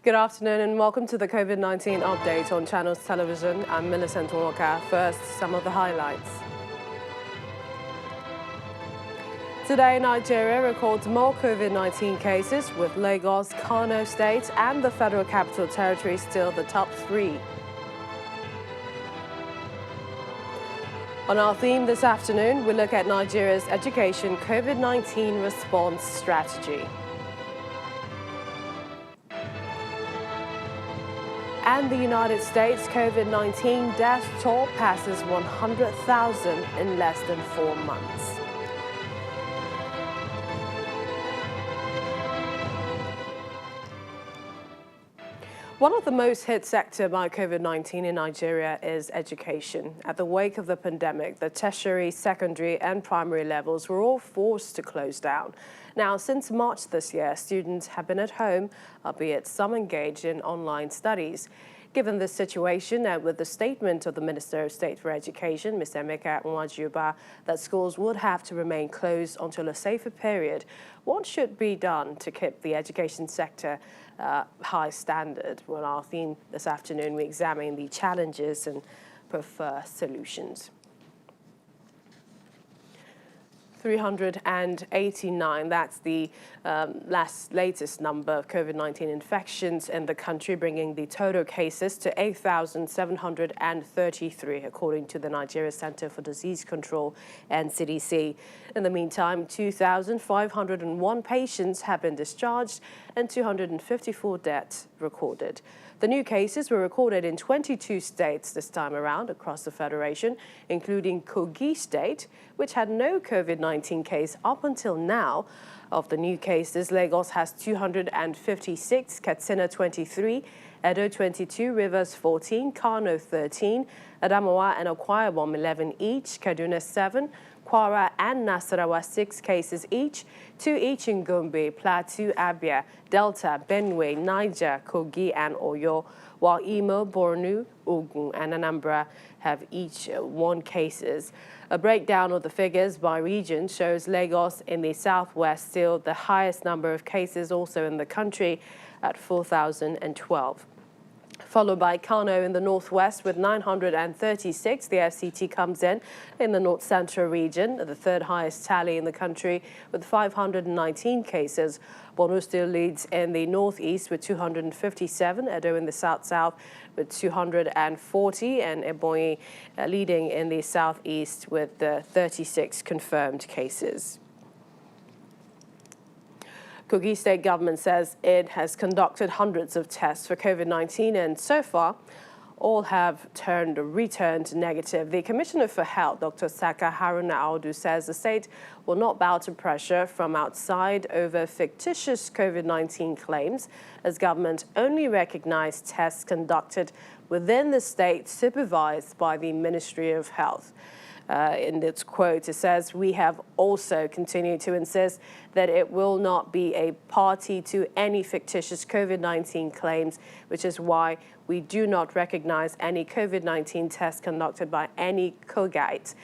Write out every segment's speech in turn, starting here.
Good afternoon and welcome to the COVID-19 update on Channels Television. I'm Millicent Walker. First, some of the highlights. Today, Nigeria records more COVID-19 cases, with Lagos, Kano State and the Federal Capital Territory still the top three. On our theme this afternoon, we look at Nigeria's education COVID-19 response strategy. And the United States COVID-19 death toll passes 100,000 in less than 4 months. One of the most hit sectors by COVID-19 in Nigeria is education. At the wake of the pandemic, the tertiary, secondary and primary levels were all forced to close down. Now, since March this year, students have been at home, albeit some engaged in online studies. Given this situation, and with the statement of the Minister of State for Education, Ms. Emeka Nwajuba, that schools would have to remain closed until a safer period, what should be done to keep the education sector high standard? Well, our theme this afternoon, we examine the challenges and prefer solutions. 389, that's the latest number of COVID-19 infections in the country, bringing the total cases to 8,733, according to the Nigeria Center for Disease Control and CDC. In the meantime, 2,501 patients have been discharged and 254 deaths recorded. The new cases were recorded in 22 states this time around across the federation, including Kogi State, which had no COVID-19 case up until now. Of the new cases, Lagos has 256, Katsina 23, Edo 22, Rivers 14, Kano 13, Adamawa and Akwa Ibom 11 each, Kaduna 7, Kwara and Nasarawa 6 cases each, 2 each in Gombe, Plateau, Abia, Delta, Benue, Niger, Kogi and Oyo, while Imo, Borno, Ogun and Anambra have each 1 cases. A breakdown of the figures by region shows Lagos in the southwest still the highest number of cases also in the country at 4,012. Followed by Kano in the northwest with 936. The FCT comes in the north central region, the third highest tally in the country with 519 cases. Borno still leads in the northeast with 257, Edo in the south-south with 240, and Ebonyi leading in the southeast with 36 confirmed cases. Kogi State government says it has conducted hundreds of tests for COVID-19 and so far all have returned negative. The Commissioner for Health, Dr. Saka Haruna Audu, says the state will not bow to pressure from outside over fictitious COVID-19 claims, as government only recognized tests conducted within the state supervised by the Ministry of Health. In its quote, it says, "We have also continued to insist that it will not be a party to any fictitious COVID-19 claims, which is why we do not recognize any COVID-19 tests conducted by any Kogite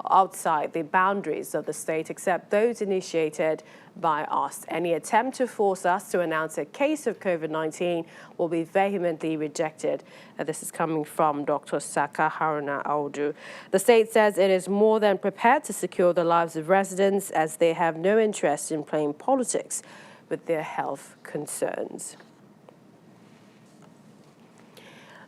outside the boundaries of the state, except those initiated by us. Any attempt to force us to announce a case of COVID-19 will be vehemently rejected." This is coming from Dr. Saka Haruna Audu. The state says it is more than prepared to secure the lives of residents, as they have no interest in playing politics with their health concerns.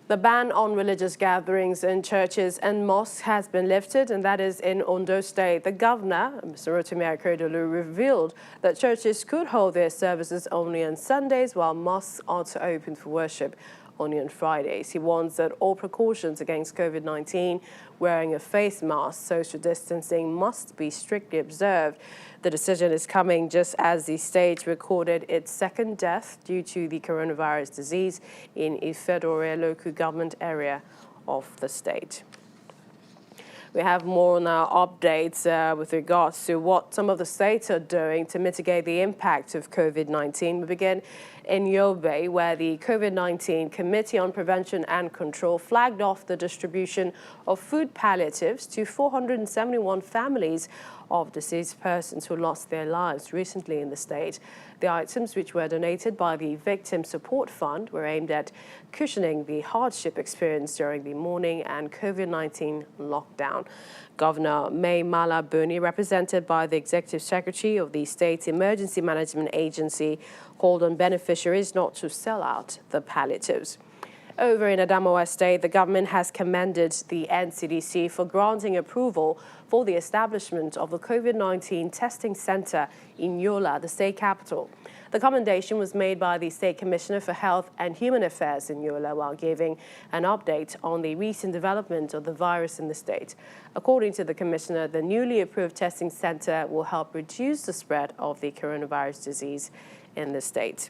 The ban on religious gatherings in churches and mosques has been lifted, and that is in Ondo State. The governor, Mr. Rotimi Akeredolu, revealed that churches could hold their services only on Sundays, while mosques are to open for worship only on Fridays. He warns that all precautions against COVID-19, wearing a face mask, social distancing must be strictly observed. The decision is coming just as the state recorded its second death due to the coronavirus disease in Ifedore local government area of the state. We have more on our updates with regards to what some of the states are doing to mitigate the impact of COVID-19. We begin in Yobe, where the COVID-19 Committee on Prevention and Control flagged off the distribution of food palliatives to 471 families of deceased persons who lost their lives recently in the state. The items, which were donated by the Victim Support Fund, were aimed at cushioning the hardship experienced during the mourning and COVID-19 lockdown. Governor May Mala Buni, represented by the Executive Secretary of the State's Emergency Management Agency, called on beneficiaries not to sell out the palliatives. Over in Adamawa State, the government has commended the NCDC for granting approval for the establishment of a COVID-19 testing center in Yola, the state capital. The commendation was made by the State Commissioner for Health and Human Affairs in Yola while giving an update on the recent development of the virus in the state. According to the Commissioner, the newly approved testing center will help reduce the spread of the coronavirus disease in the state.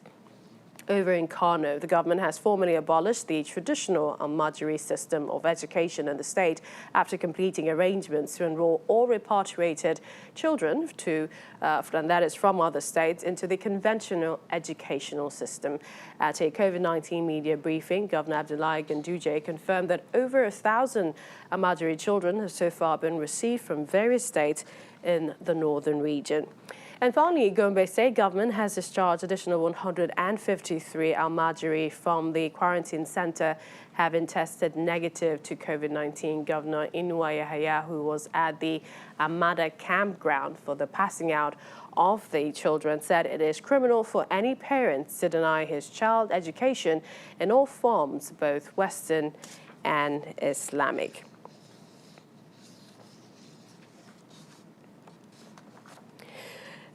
Over in Kano, the government has formally abolished the traditional Almajiri system of education in the state after completing arrangements to enroll all repatriated children and that is from other states, into the conventional educational system. At a COVID-19 media briefing, Governor Abdullahi Ganduje confirmed that over 1,000 Almajiri children have so far been received from various states in the northern region. And finally, Gombe State Government has discharged additional 153 Almajiri from the quarantine center having tested negative to COVID-19. Governor Inuwa Yahaya, who was at the Amada campground for the passing out of the children, said it is criminal for any parent to deny his child education in all forms, both Western and Islamic.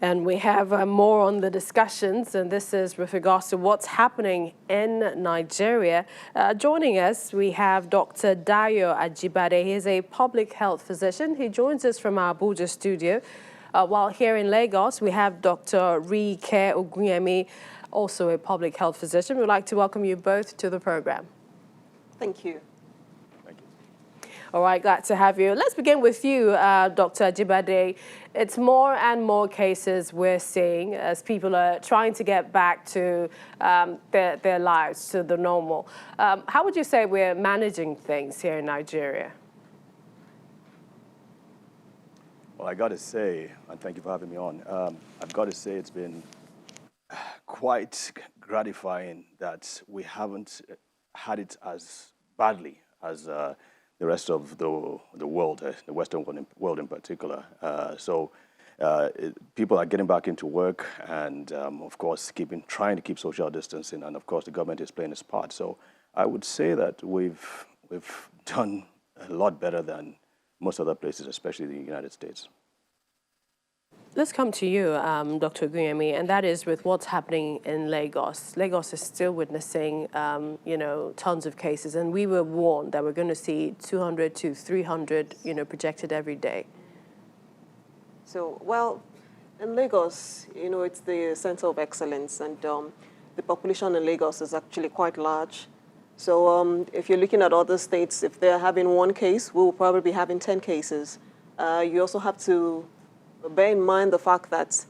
And we have more on the discussions, and this is with regards to what's happening in Nigeria. Joining us, we have Dr. Dayo Ajibade. He is a public health physician. He joins us from our Abuja studio. While here in Lagos, we have Dr. Rike Ogunyemi, also a public health physician. We'd like to welcome you both to the program. Thank you. All right, glad to have you. Let's begin with you, Dr. Ajibade. It's more and more cases we're seeing as people are trying to get back to their lives, to the normal. How would you say we're managing things here in Nigeria? Well, I got to say, and thank you for having me on, I've got to say it's been quite gratifying that we haven't had it as badly as the rest of the world, the Western world in particular. People are getting back into work and, of course, trying to keep social distancing, and, of course, the government is playing its part. So I would say that we've done a lot better than most other places, especially the United States. Let's come to you, Dr. Ogunyemi, and that is with what's happening in Lagos. Lagos is still witnessing, tons of cases, and we were warned that we're going to see 200 to 300, projected every day. So, well, in Lagos, it's the center of excellence, and the population in Lagos is actually quite large. So if you're looking at other states, if they're having one case, we will probably be having 10 cases. You also have to bear in mind the fact that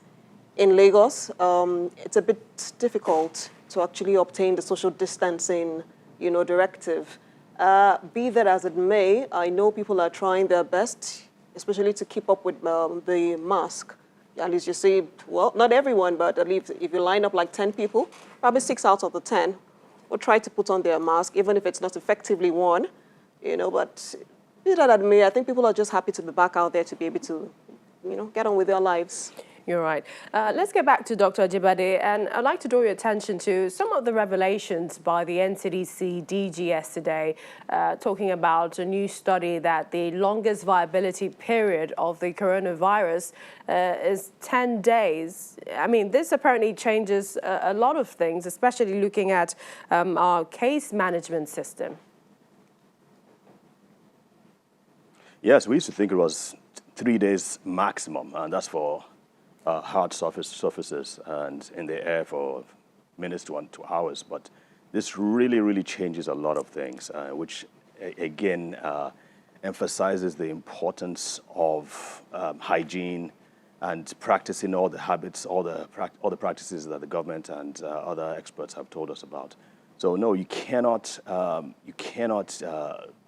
in Lagos, it's a bit difficult to actually obtain the social distancing, directive. Be that as it may, I know people are trying their best, especially to keep up with the mask. At least you see, well, not everyone, but at least if you line up like 10 people, probably 6 out of the 10 will try to put on their mask, even if it's not effectively worn, but be that as it may, I think people are just happy to be back out there to be able to get on with their lives. You're right. Let's get back to Dr. Ajibade, and I'd like to draw your attention to some of the revelations by the NCDC DG yesterday, talking about a new study that the longest viability period of the coronavirus is 10 days. I mean, this apparently changes a lot of things, especially looking at our case management system. Yes, we used to think it was 3 days maximum, and that's for hard surfaces and in the air for minutes to 2 hours. But this really, really changes a lot of things, which emphasizes the importance of hygiene and practicing all the habits, all the practices that the government and other experts have told us about. So no, you cannot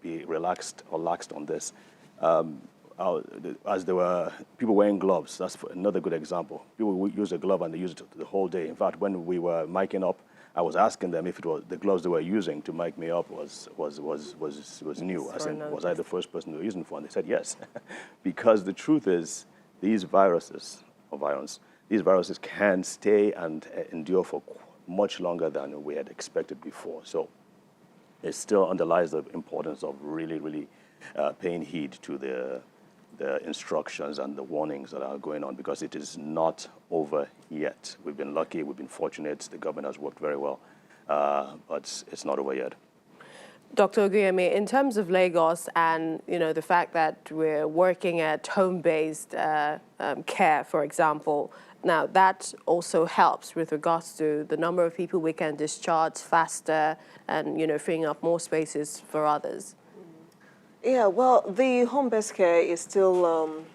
be relaxed or laxed on this. As there were people wearing gloves, that's another good example. People would use a glove and they use it the whole day. In fact, when we were miking up, I was asking them if it was the gloves they were using to mic me up was new. I said, was I the first person they were using for? And they said yes, because the truth is, these viruses can stay and endure for much longer than we had expected before. So it still underlies the importance of really paying heed to the instructions and the warnings that are going on, because it is not over yet. We've been lucky, we've been fortunate, the government has worked very well, but it's not over yet. Dr. Oguyemi, in terms of Lagos and the fact that we're working at home-based care, for example, now that also helps with regards to the number of people we can discharge faster and freeing up more spaces for others. Yeah, well, the home-based care is still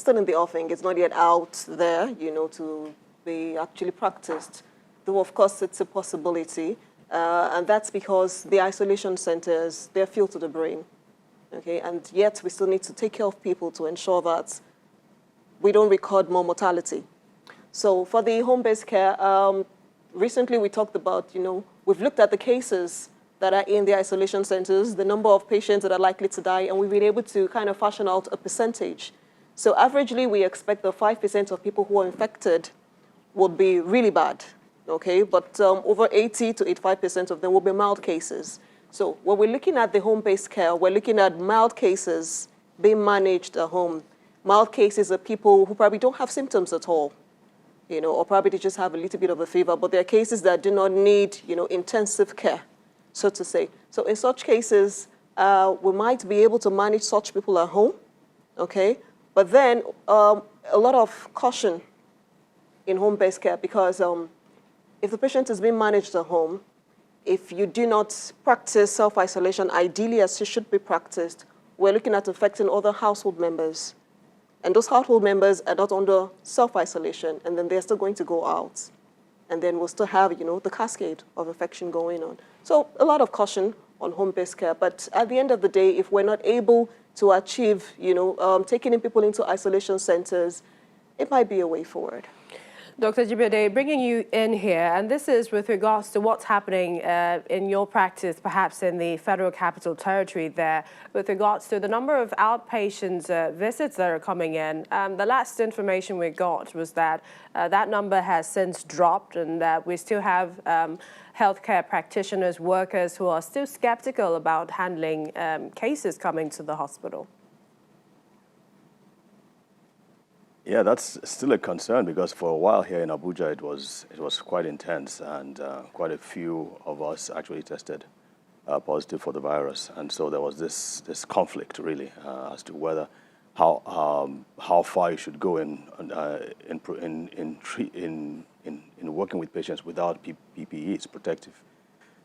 in the offing. It's not yet out there, to be actually practiced. Though, of course, it's a possibility. And that's because the isolation centers, they're filled to the brim, okay? And yet we still need to take care of people to ensure that we don't record more mortality. So for the home-based care, recently we talked about, we've looked at the cases that are in the isolation centers, the number of patients that are likely to die, and we've been able to kind of fashion out a percentage. So averagely, we expect that 5% of people who are infected would be really bad. Okay, but over 80 to 85% of them will be mild cases. So when we're looking at the home-based care, we're looking at mild cases being managed at home. Mild cases are people who probably don't have symptoms at all, or probably they just have a little bit of a fever, but there are cases that do not need, intensive care, so to say. So in such cases, we might be able to manage such people at home, okay? But then a lot of caution in home-based care, because if the patient is being managed at home, if you do not practice self-isolation, ideally as it should be practiced, we're looking at affecting other household members. And those household members are not under self-isolation, and then they're still going to go out. And then we'll still have, the cascade of infection going on. So a lot of caution on home-based care. But at the end of the day, if we're not able to achieve, taking in people into isolation centers, it might be a way forward. Dr. Jibede, bringing you in here, and this is with regards to what's happening in your practice, perhaps in the Federal Capital Territory there, with regards to the number of outpatient visits that are coming in. The last information we got was that that number has since dropped, and that we still have healthcare practitioners, workers who are still skeptical about handling cases coming to the hospital. Yeah, that's still a concern, because for a while here in Abuja, it was quite intense, and quite a few of us actually tested positive for the virus, and so there was this conflict really as to whether how far you should go in working with patients without PPEs, protective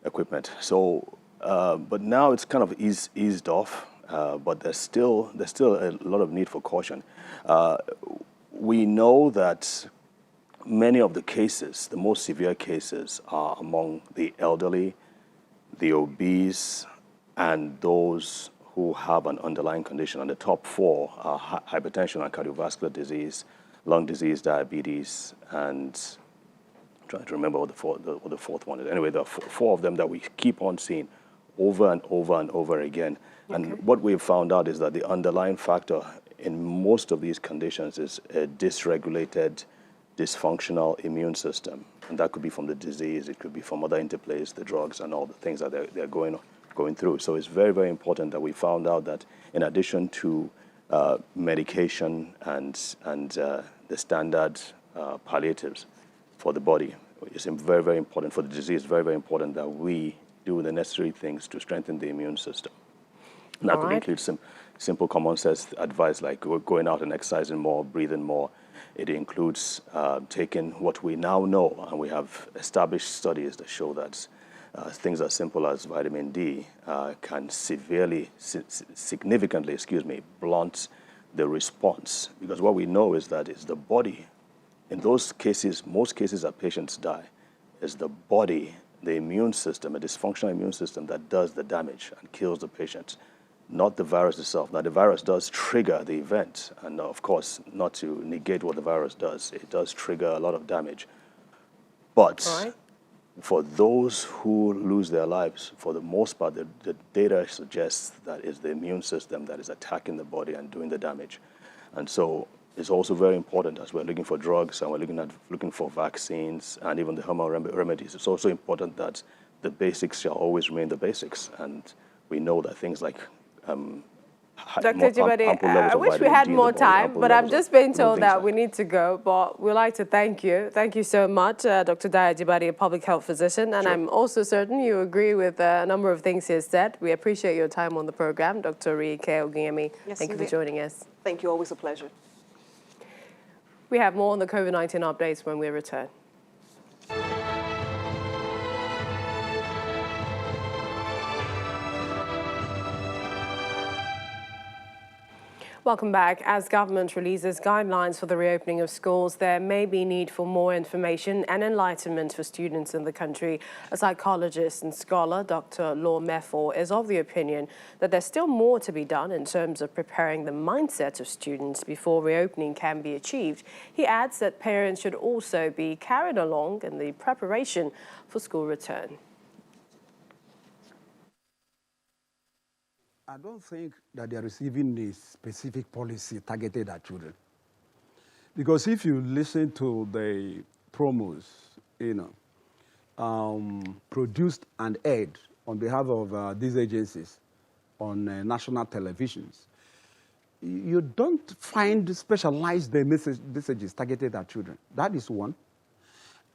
equipment. So, but now it's kind of eased off, but there's still a lot of need for caution. We know that many of the cases, the most severe cases, are among the elderly, the obese, and those who have an underlying condition. And the top four are hypertension and cardiovascular disease, lung disease, diabetes, and I'm trying to remember what the fourth one is. Anyway, there are four of them that we keep on seeing over and over and over again. Okay. And what we've found out is that the underlying factor in most of these conditions is a dysregulated, dysfunctional immune system. And that could be from the disease, it could be from other interplays, the drugs, and all the things that they're going through. So it's very, very important that we found out that in addition to medication and the standard palliatives for the body, it's very, very important for the disease, very, very important that we do the necessary things to strengthen the immune system. And that could include some simple common sense advice like going out and exercising more, breathing more. It includes taking what we now know, and we have established studies that show that things as simple as vitamin D can significantly, blunt the response. Because what we know is that it's the body. In those cases, most cases that patients die, it's the body, the immune system, a dysfunctional immune system that does the damage and kills the patient, not the virus itself. Now, the virus does trigger the event, and of course, not to negate what the virus does, it does trigger a lot of damage. But Right. for those who lose their lives, for the most part, the data suggests that it's the immune system that is attacking the body and doing the damage. And so it's also very important as we're looking for drugs and we're looking for vaccines and even the hormonal remedies. It's also important that the basics shall always remain the basics. And we know that things like Dr. Jibade, I wish we had more time, but I'm just being told that we need to go. But we'd like to thank you. Thank you so much, Dr. Daya Jibade, a public health physician. And I'm also certain you agree with a number of things he has said. We appreciate your time on the program. Dr. Rike Ogunyemi, thank you for joining us. Thank you. Always a pleasure. We have more on the COVID-19 updates when we return. Welcome back. As government releases guidelines for the reopening of schools, there may be need for more information and enlightenment for students in the country. A psychologist and scholar, Dr. Law Mefo, is of the opinion that there's still more to be done in terms of preparing the mindset of students before reopening can be achieved. He adds that parents should also be carried along in the preparation for school return. I don't think that they are receiving a specific policy targeted at children. Because if you listen to the promos, produced and aired on behalf of these agencies on national televisions, you don't find specialized messages targeted at children. That is one.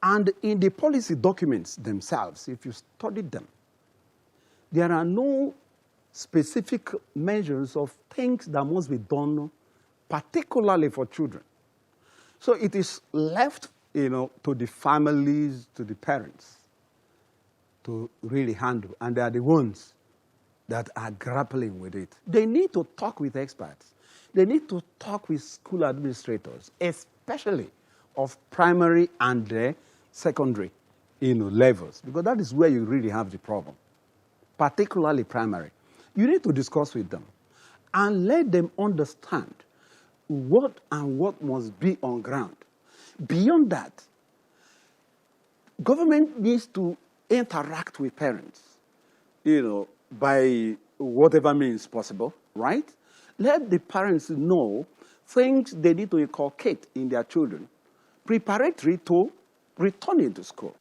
And in the policy documents themselves, if you study them, there are no specific measures of things that must be done, particularly for children. So it is left, to the families, to the parents, to really handle, and they are the ones that are grappling with it. They need to talk with experts. They need to talk with school administrators, especially of primary and secondary, levels, because that is where you really have the problem, particularly primary. You need to discuss with them and let them understand what must be on ground. Beyond that, government needs to interact with parents, by whatever means possible, right? Let the parents know things they need to inculcate in their children, preparatory to returning to school.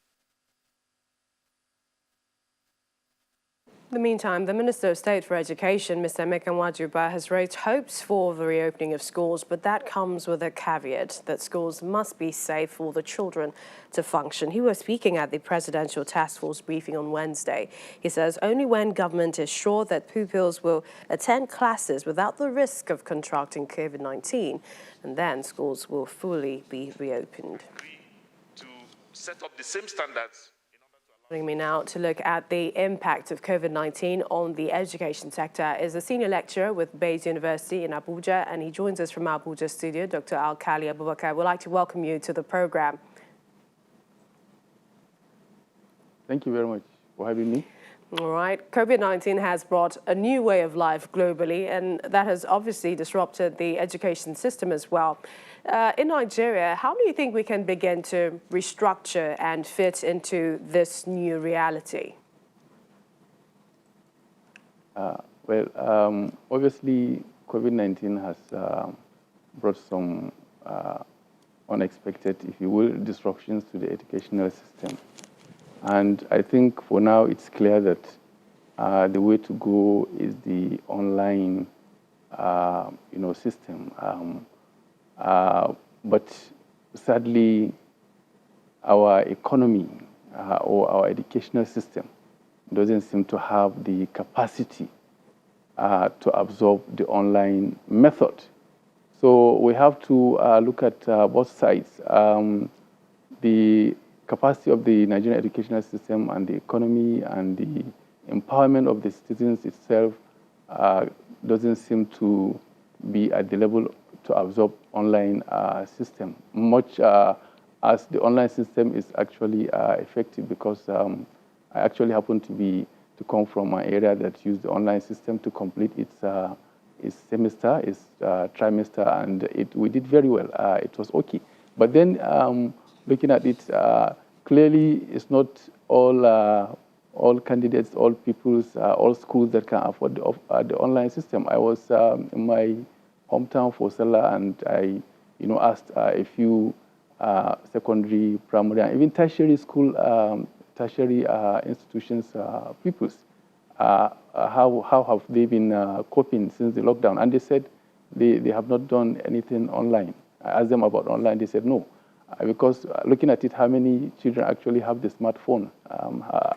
In the meantime, the Minister of State for Education, Mr. Emeka Nwajuba, has raised hopes for the reopening of schools, but that comes with a caveat that schools must be safe for the children to function. He was speaking at the Presidential Task Force briefing on Wednesday. He says only when government is sure that pupils will attend classes without the risk of contracting COVID-19, and then schools will fully be reopened. To set up the same standards. Joining me now to look at the impact of COVID-19 on the education sector is a senior lecturer with Bayes University in Abuja, and he joins us from Abuja studio, Dr. Alkali Abubakar. We'd like to welcome you to the program. Thank you very much for having me. All right. COVID-19 has brought a new way of life globally, and that has obviously disrupted the education system as well. In Nigeria, how do you think we can begin to restructure and fit into this new reality? Obviously, COVID-19 has brought some unexpected, if you will, disruptions to the educational system. And I think for now it's clear that the way to go is the online, system. But sadly, our economy or our educational system doesn't seem to have the capacity to absorb the online method. So we have to look at both sides. The capacity of the Nigerian educational system and the economy and the empowerment of the citizens itself doesn't seem to be at the level to absorb online system, much as the online system is actually effective, because I actually happen to come from an area that used the online system to complete its semester, its trimester, and we did very well. It was okay. But then looking at it, clearly it's not all candidates, all peoples, all schools that can afford the online system. I was in my hometown for Salah, and I asked a few secondary, primary, and even tertiary school, tertiary institutions, pupils, how have they been coping since the lockdown? And they said they have not done anything online. I asked them about online. They said no, because looking at it, how many children actually have the smartphone,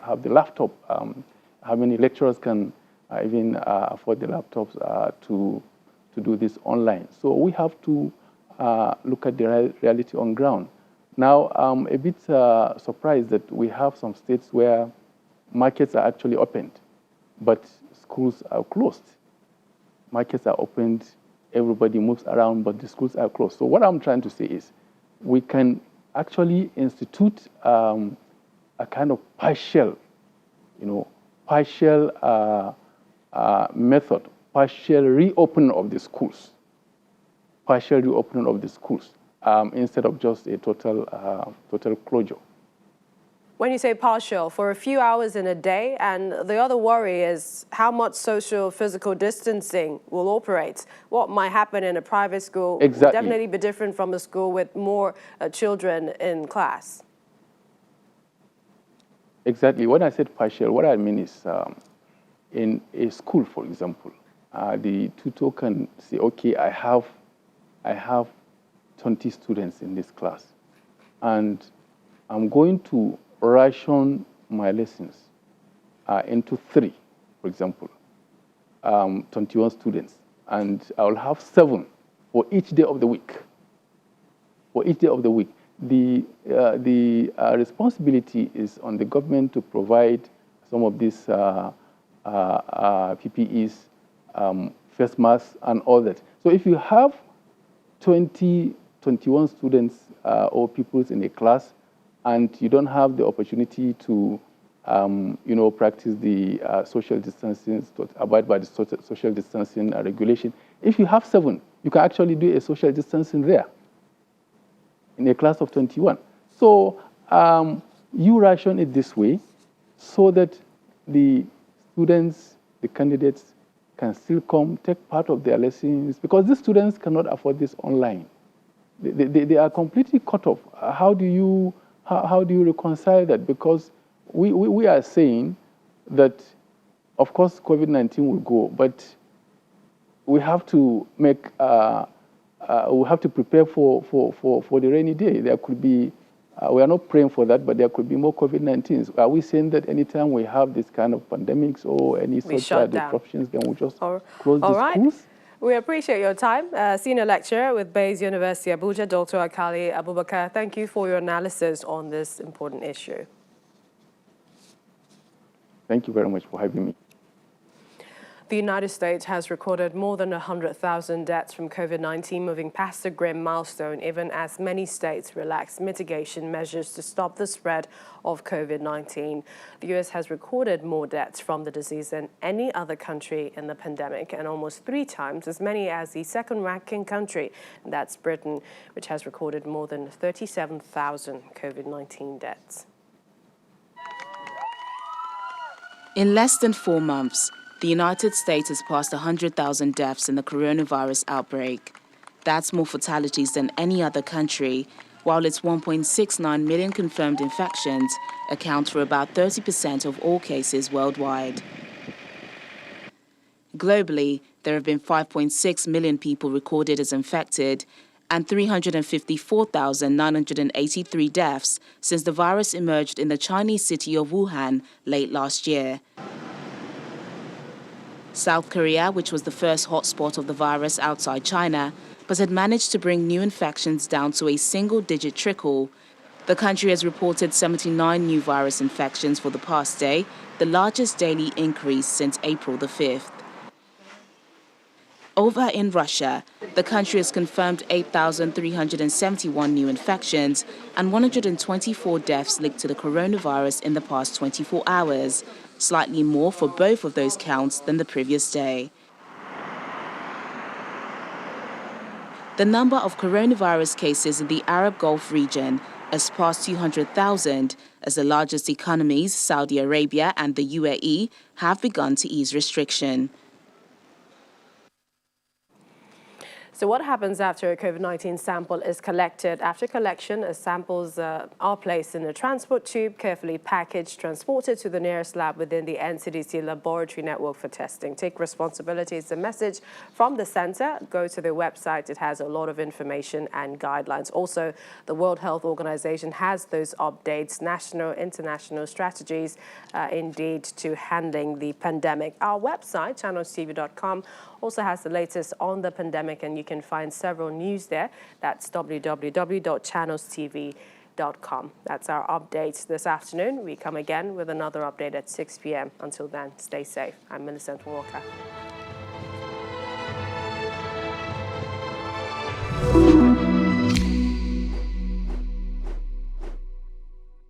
have the laptop? How many lecturers can even afford the laptops to do this online? So we have to look at the reality on ground. Now, I'm a bit surprised that we have some states where markets are actually opened, but schools are closed. Markets are opened, everybody moves around, but the schools are closed. So what I'm trying to say is we can actually institute a kind of partial, partial method, partial reopening of the schools, instead of just a total closure. When you say partial, for a few hours in a day, and the other worry is how much social physical distancing will operate. What might happen in a private school will definitely be different from a school with more children in class. Exactly. When I said partial, what I mean is in a school, for example, the tutor can say, okay, I have 20 students in this class, and I'm going to ration my lessons into 3, for example, 21 students, and I'll have 7 for each day of the week. For each day of the week, the responsibility is on the government to provide some of these PPEs, face masks, and all that. So if you have 21 students or pupils in a class, and you don't have the opportunity to, practice the social distancing, to abide by the social distancing regulation. If you have 7, you can actually do a social distancing there in a class of 21. So you ration it this way so that the students, the candidates, can still come, take part of their lessons, because these students cannot afford this online. They are completely cut off. How do you reconcile that? Because we are saying that, of course, COVID-19 will go, but we have to make we have to prepare for the rainy day. There could be we are not praying for that, but there could be more COVID-19s. Are we saying that anytime we have this kind of pandemics or any such disruptions, then we just close the schools? We appreciate your time. Senior lecturer with Bayes University, Abuja, Dr. Akali Abubakar, thank you for your analysis on this important issue. Thank you very much for having me. The United States has recorded more than 100,000 deaths from COVID-19, moving past a grim milestone, even as many states relax mitigation measures to stop the spread of COVID-19. The U.S. has recorded more deaths from the disease than any other country in the pandemic, and almost 3 times as many as the second-ranking country, and that's Britain, which has recorded more than 37,000 COVID-19 deaths. In less than 4 months, the United States has passed 100,000 deaths in the coronavirus outbreak. That's more fatalities than any other country, while its 1.69 million confirmed infections account for about 30% of all cases worldwide. Globally, there have been 5.6 million people recorded as infected and 354,983 deaths since the virus emerged in the Chinese city of Wuhan late last year. South Korea, which was the first hotspot of the virus outside China, but had managed to bring new infections down to a single-digit trickle. The country has reported 79 new virus infections for the past day, the largest daily increase since April the 5th. Over in Russia, the country has confirmed 8,371 new infections and 124 deaths linked to the coronavirus in the past 24 hours, slightly more for both of those counts than the previous day. The number of coronavirus cases in the Arab Gulf region has passed 200,000 as the largest economies, Saudi Arabia and the UAE, have begun to ease restriction. So what happens after a COVID-19 sample is collected? After collection, samples are placed in a transport tube, carefully packaged, transported to the nearest lab within the NCDC laboratory network for testing. Take responsibility is the message from the center. Go to their website. It has a lot of information and guidelines. Also, the World Health Organization has those updates, national, international strategies, indeed, to handling the pandemic. Our website, channelstv.com, also has the latest on the pandemic, and you can find several news there. That's www.channelstv.com. That's our update this afternoon. We come again with another update at 6 p.m. Until then, stay safe. I'm Millicent Walker.